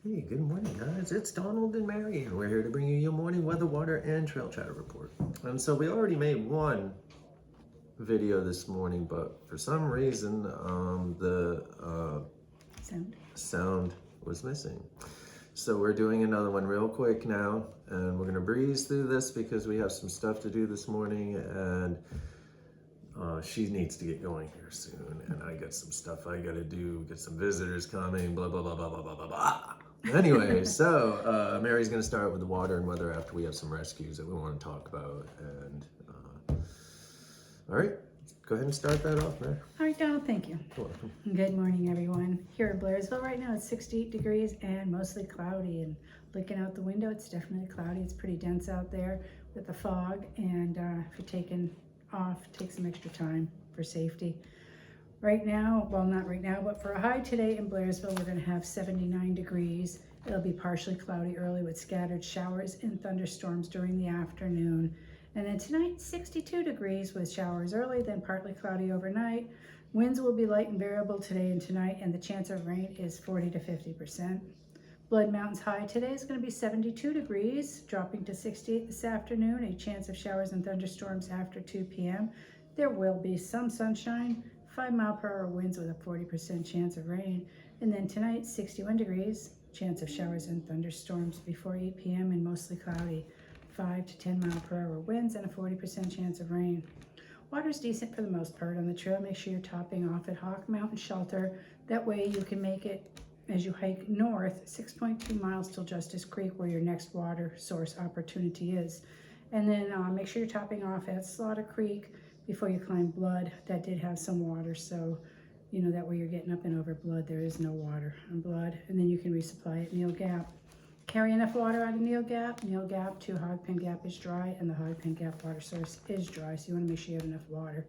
Hey, good morning, guys. It's Donald and Mary, and we're here to bring you your morning weather, water, and trail chatter report. And so we already made one video this morning, but for some reason, the sound was missing. So we're doing another one real quick now, and we're gonna breeze through this because we have some stuff to do this morning, and she needs to get going here soon, and I got some stuff I gotta do, get some visitors coming, blah, blah, blah, blah, blah, blah, blah, blah. Anyway, so Mary's gonna start with the water and weather after we have some rescues that we wanna talk about. And all right, go ahead and start that off, Mary. All right, Donald, thank you. You're welcome. Good morning, everyone. Here in Blairsville right now, it's 68 degrees and mostly cloudy. And looking out the window, it's definitely cloudy. It's pretty dense out there with the fog. And if you're taking off, take some extra time for safety. Right now, well, not right now, but for a high today in Blairsville, we're going to have 79 degrees. It'll be partially cloudy early with scattered showers and thunderstorms during the afternoon. And then tonight, 62 degrees with showers early, then partly cloudy overnight. Winds will be light and variable today and tonight, and the chance of rain is 40 to 50%. Blood Mountain's high today is going to be 72 degrees, dropping to 68 this afternoon. A chance of showers and thunderstorms after 2 p.m. There will be some sunshine, 5-mile-per-hour winds with a 40% chance of rain. And then tonight, 61 degrees, chance of showers and thunderstorms before 8 p.m. and mostly cloudy. 5 to 10-mile-per-hour winds and a 40% chance of rain. Water's decent for the most part on the trail. Make sure you're topping off at Hawk Mountain Shelter. That way you can make it as you hike north 6.2 miles till Justice Creek, where your next water source opportunity is. And then make sure you're topping off at Slaughter Creek before you climb Blood. That did have some water, so you know that way you're getting up and over Blood. There is no water on Blood. And then you can resupply at Neal Gap. Carry enough water out of Neal Gap. Neal Gap to Hogpen Gap is dry, and the Hogpen Gap water source is dry, so you want to make sure you have enough water.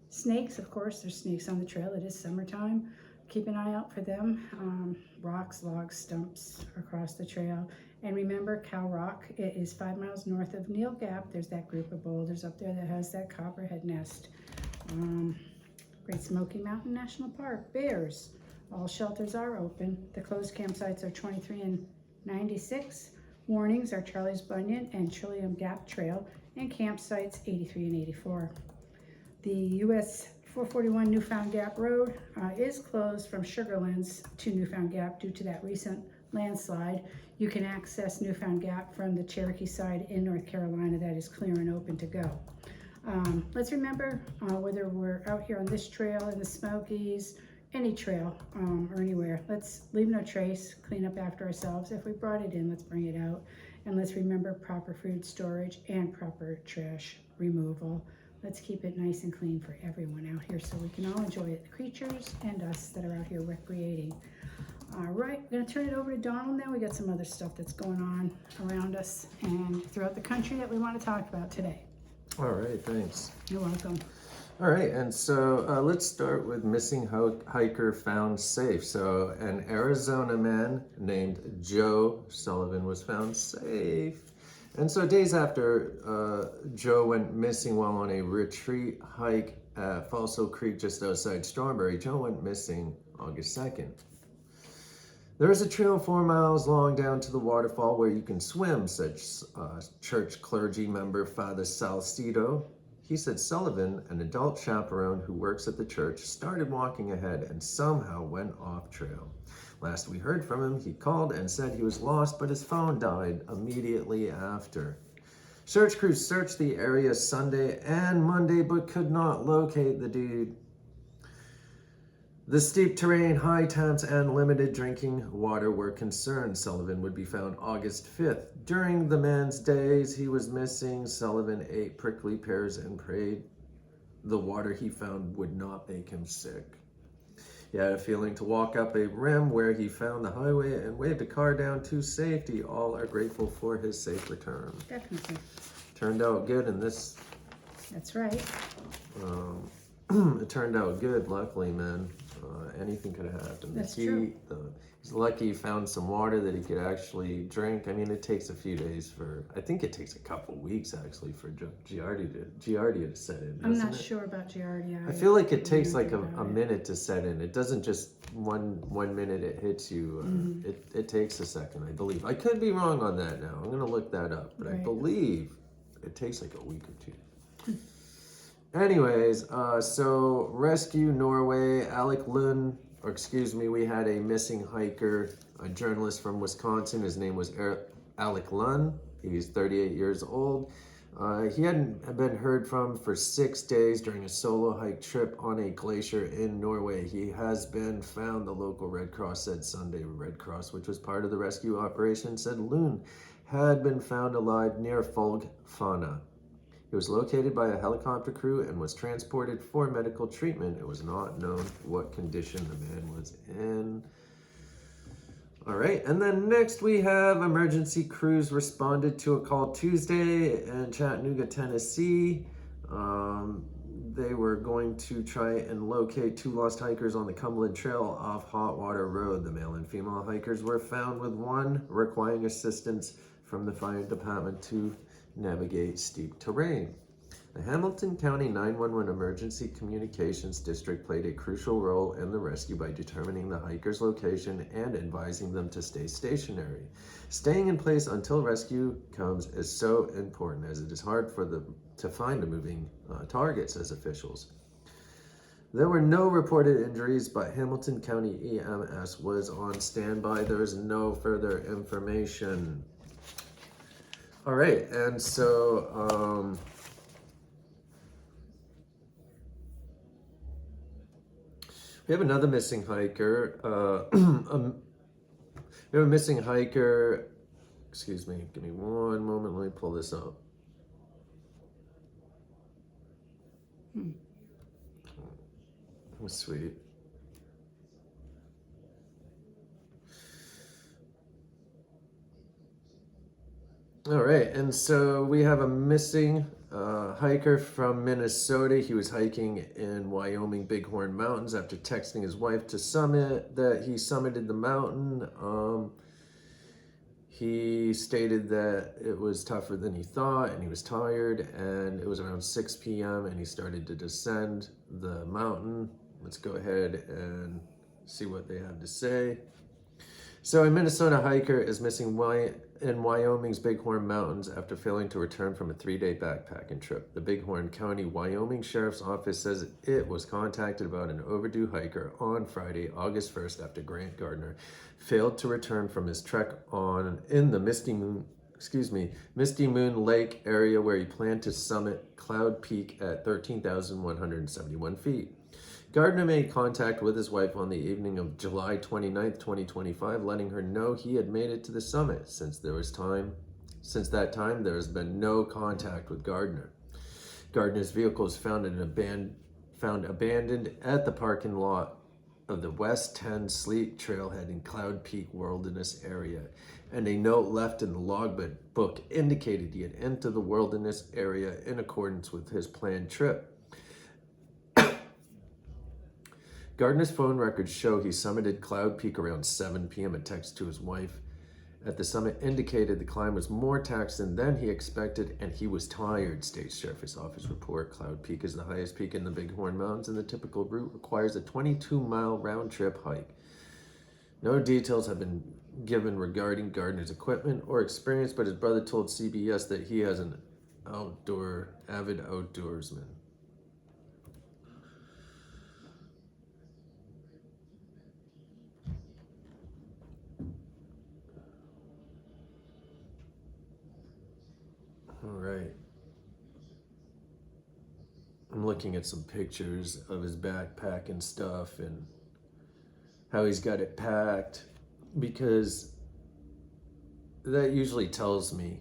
Snakes, of course, there's snakes on the trail. It is summertime. Keep an eye out for them. Rocks, logs, stumps across the trail. And remember, Cow Rock, it is 5 miles north of Neal Gap. There's that group of boulders up there that has that copperhead nest. Great Smoky Mountain National Park, bears. All shelters are open. The closed campsites are 23 and 96. Warnings are Charlie's Bunyan and Trillium Gap Trail, and campsites 83 and 84. The US 441 Newfound Gap Road is closed from Sugarlands to Newfound Gap due to that recent landslide. You can access Newfound Gap from the Cherokee side in North Carolina. That is clear and open to go. Let's remember, whether we're out here on this trail in the Smokies, any trail or anywhere, let's leave no trace, clean up after ourselves. If we brought it in, let's bring it out. And let's remember proper food storage and proper trash removal. Let's keep it nice and clean for everyone out here so we can all enjoy it, the creatures and us that are out here recreating. All right, we're gonna turn it over to Donald now. We got some other stuff that's going on around us and throughout the country that we want to talk about today. All right, thanks. You're welcome. All right, and so let's start with missing hiker found safe. So an Arizona man named Joe Sullivan was found safe. And so days after Joe went missing while on a retreat hike at Fossil Creek just outside Strawberry, Joe went missing August 2nd. There is a trail 4 miles long down to the waterfall where you can swim, said church clergy member Father Salcido. He said Sullivan, an adult chaperone who works at the church, started walking ahead and somehow went off trail. Last we heard from him, he called and said he was lost, but his phone died immediately after. Search crews searched the area Sunday and Monday, but could not locate the dude. The steep terrain, high temps, and limited drinking water were concerns. Sullivan would be found August 5th. During the man's days he was missing, Sullivan ate prickly pears and prayed the water he found would not make him sick. He had a feeling to walk up a rim where he found the highway and waved a car down to safety. All are grateful for his safe return. Definitely. Turned out good in this. That's right. It turned out good, luckily, man. Anything could have happened. That's The heat, he's lucky he found some water that he could actually drink. I mean, it takes a few days I think it takes a couple weeks actually for Giardia to set in. I'm not doesn't it? sure about Giardia. I feel like it takes don't like know a about it. minute to set in. It doesn't just one minute it hits you. It takes a second, I believe. I could be wrong on that now. I'm gonna look that up, but I Right. believe it takes like a week or two. Anyways, so Rescue Norway, Alec Lund, or excuse me, we had a missing hiker, a journalist from Wisconsin. His name was Alec Lund. He's 38 years old. He hadn't been heard from for 6 days during a solo hike trip on a glacier in Norway. He has been found, the local Red Cross said Sunday. Red Cross, which was part of the rescue operation, said Lund had been found alive near Folgfana. He was located by a helicopter crew and was transported for medical treatment. It was not known what condition the man was in. All right, and then next we have emergency crews responded to a call Tuesday in Chattanooga, Tennessee. They were going to try and locate 2 lost hikers on the Cumberland Trail off Hot Water Road. The male and female hikers were found, with one requiring assistance from the fire department to navigate steep terrain. The Hamilton County 911 Emergency Communications District played a crucial role in the rescue by determining the hiker's location and advising them to stay stationary. Staying in place until rescue comes is so important, as it is hard for them to find a moving target, says officials. There were no reported injuries, but Hamilton County EMS was on standby. There is no further information. All right, and so we have another missing hiker. We have a missing hiker. Excuse me, give me one moment. Let me pull this up. Oh, sweet. All right, and so we have a missing hiker from Minnesota. He was hiking in Wyoming Bighorn Mountains after texting his wife to summit that he summited the mountain. He stated that it was tougher than he thought and he was tired, and it was around 6 p.m. and he started to descend the mountain. Let's go ahead and see what they have to say. So a Minnesota hiker is missing in Wyoming's Bighorn Mountains after failing to return from a 3-day backpacking trip. The Bighorn County, Wyoming Sheriff's Office says it was contacted about an overdue hiker on Friday, August 1st, after Grant Gardner failed to return from his trek in the Misty Moon Lake area, where he planned to summit Cloud Peak at 13,171 feet. Gardner made contact with his wife on the evening of July 29th, 2025, letting her know he had made it to the summit. Since that time, there has been no contact with Gardner. Gardner's vehicle was found abandoned at the parking lot of the West 10 Sleep Trailhead in Cloud Peak Wilderness area, and a note left in the logbook indicated he had entered the wilderness area in accordance with his planned trip. Gardner's phone records show he summited Cloud Peak around 7 p.m. A text to his wife at the summit indicated the climb was more taxing than he expected and he was tired, states Sheriff's Office report. Cloud Peak is the highest peak in the Bighorn Mountains, and the typical route requires a 22-mile round-trip hike. No details have been given regarding Gardner's equipment or experience, but his brother told CBS that he is an avid outdoorsman. All right. I'm looking at some pictures of his backpack and stuff and how he's got it packed, because that usually tells me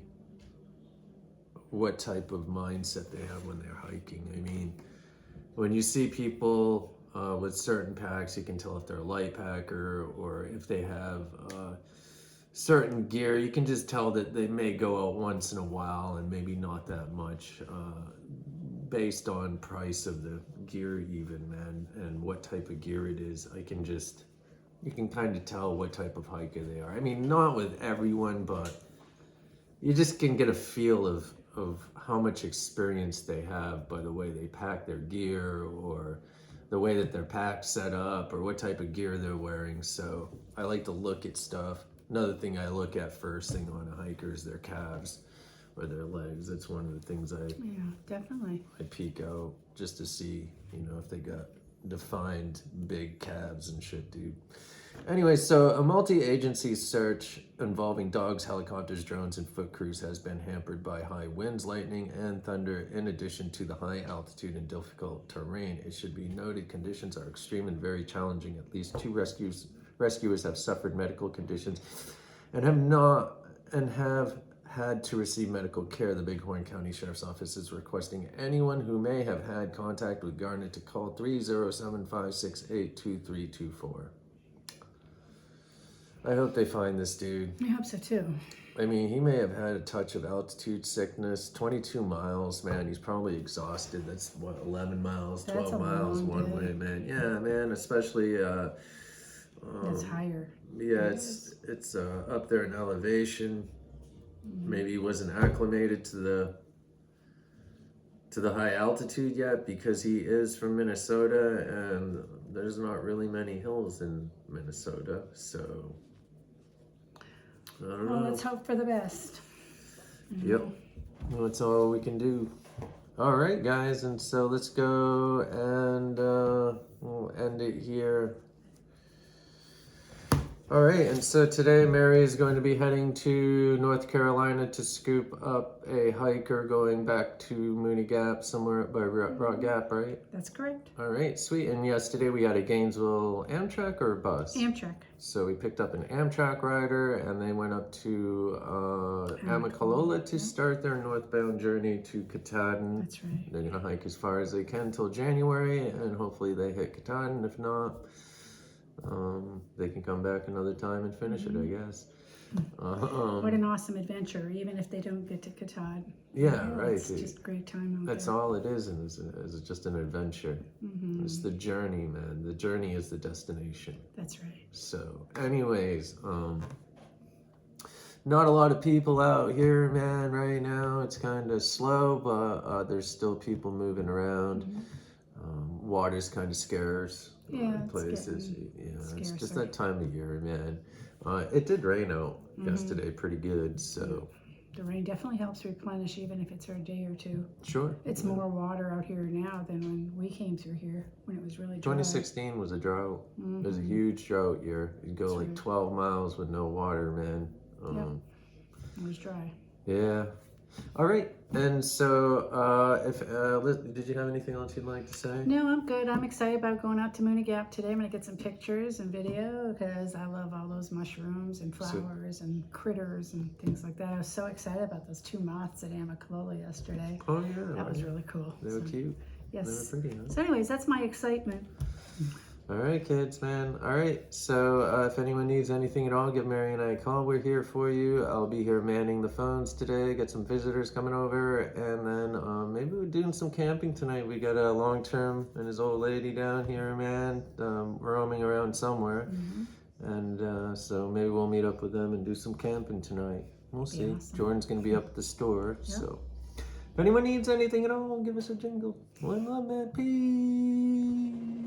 what type of mindset they have when they're hiking. I mean, when you see people with certain packs, you can tell if they're a light packer or if they have certain gear. You can just tell that they may go out once in a while and maybe not that much. based on price of the gear even, man, and what type of gear it is, you can kind of tell what type of hiker they are. I mean, not with everyone, but you just can get a feel of how much experience they have by the way they pack their gear, or the way that their pack's set up, or what type of gear they're wearing. So I like to look at stuff. Another thing I look at first thing on a hiker is their calves or their legs. That's one of the things Yeah, definitely. I peek out just to see, if they got defined big calves and shit, dude. Anyway, so a multi-agency search involving dogs, helicopters, drones, and foot crews has been hampered by high winds, lightning, and thunder, in addition to the high altitude and difficult terrain. It should be noted conditions are extreme and very challenging. At least 2 rescuers have suffered medical conditions and have had to receive medical care. The Bighorn County Sheriff's Office is requesting anyone who may have had contact with Garnet to call 307-568-2324. I hope they find this dude. I hope so too. I mean, he may have had a touch of altitude sickness. 22 miles, man. He's probably exhausted. That's what, 11 miles, 12 That's a miles long one day. way, man. Yeah, man. Especially, That's higher. yeah, it's up there in elevation. Maybe he wasn't acclimated to the high altitude yet, because he is from Minnesota, and there's not really many hills in Minnesota, so I don't Well, know. let's hope for the best. Yep, well, that's all we can do. All right, guys, and so let's go and we'll end it here. All right, and so today Mary is going to be heading to North Carolina to scoop up a hiker going back to Mooney Gap, somewhere by Rock Gap, right? That's correct. All right, sweet. And yesterday we had a Gainesville Amtrak or bus? Amtrak. So we picked up an Amtrak rider, and they went up to Amicalola to start their northbound journey to Katahdin. That's right. They're gonna hike as far as they can till January, and hopefully they hit Katahdin. If not, they can come back another time and finish it, I guess. What an awesome adventure, even if they don't get to Katahdin. Yeah, right. It's just a great time out That's there. all it is, and is just an adventure. It's the journey, man. The journey is the destination. That's right. So, anyways, not a lot of people out here, man, right now. It's kind of slow, but there's still people moving around. Water's kind of scarce Yeah, in it's places. getting It's just scarcer. that time of year, man. It did rain out yesterday pretty good, so The rain definitely helps replenish, even if it's for a day or two. sure. It's more water out here now than when we came through here, when it was really dry. 2016 was a drought. It was a huge drought year. You'd go like 12 miles with no water, man. It was dry. Yeah. All right. And so, did you have anything else you'd like to say? No, I'm good. I'm excited about going out to Mooney Gap today. I'm going to get some pictures and video because I love all those mushrooms and flowers and critters and things like that. I was so excited about those 2 moths at Amicalola yesterday. Oh yeah. That was really cool. They were cute. Yes. They were pretty, huh? So anyways, that's my excitement. All right, kids, man. All right. So if anyone needs anything at all, give Mary and I a call. We're here for you. I'll be here manning the phones today. Get some visitors coming over, and then maybe we're doing some camping tonight. We got a long-term and his old lady down here, man, roaming around somewhere, and so maybe we'll meet up with them and do some camping tonight. We'll see. awesome. Jordan's gonna be up at the store, so if anyone needs anything at all, give us a jingle. One love, man. Peace.